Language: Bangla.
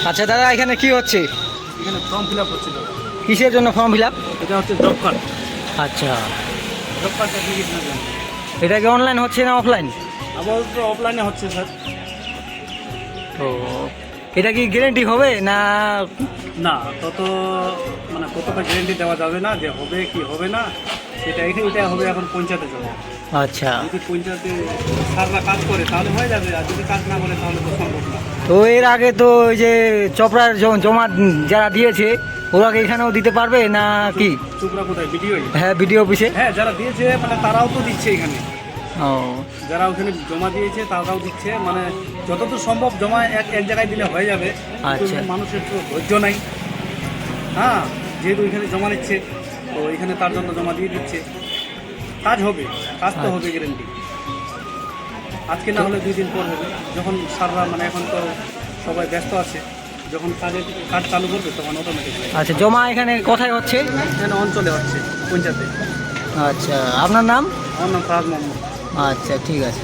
আচ্ছা দাদা, এখানে কি হচ্ছে? এখানে ফর্ম ফিল আপ হচ্ছিল। কিসের জন্য ফর্ম ফিল আপ? এটা হচ্ছে জব কার্ড। আচ্ছা, জব কার্ড অ্যাপ্লিকেশনের জন্য। এটা কি অনলাইন হচ্ছে না অফলাইন? আপাতত অফলাইনে হচ্ছে স্যার। তো এটা কি গ্যারেন্টি হবে না? না, কতটা গ্যারেন্টি দেওয়া যাবে না যে হবে কি হবে না, এটা হবে এখন পঞ্চায়েতে যাবে। আচ্ছা, যদি পঞ্চায়েতে স্যাররা কাজ করে তাহলে হয়ে যাবে, আর যদি কাজ না করে তাহলে তো সম্ভব না। তো এর আগে তো ওই যে চপড়ার জমা যারা দিয়েছে ওরা কি এখানেও দিতে পারবে না কি? চুপড়া কোথায়? ভিডিও? হ্যাঁ, বিডিও অফিসে। হ্যাঁ, যারা দিয়েছে তারাও তো দিচ্ছে এখানে। ও যারা ওখানে জমা দিয়েছে তারাও দিচ্ছে, যতদূর সম্ভব জমা এক জায়গায় দিলে হয়ে যাবে। আচ্ছা। কিন্তু মানুষের তো ধৈর্য নাই। হ্যাঁ, যেহেতু এখানে জমা নিচ্ছে তো এখানে তার জন্য জমা দিয়ে দিচ্ছে। কাজ হবে, কাজ তো হবে গ্যারেন্টি। আজকে না হলে 2 দিন পর হবে, যখন সাররা এখন তো সবাই ব্যস্ত আছে, যখন কাজ চালু করবে তখন অটোমেটিক হবে। আচ্ছা, জমা এখানে কোথায় হচ্ছে? এখানে অঞ্চলে হচ্ছে, পঞ্চায়েতে। আচ্ছা, আপনার নাম? আমার নাম ফারাজ মোহাম্মদ। আচ্ছা, ঠিক আছে।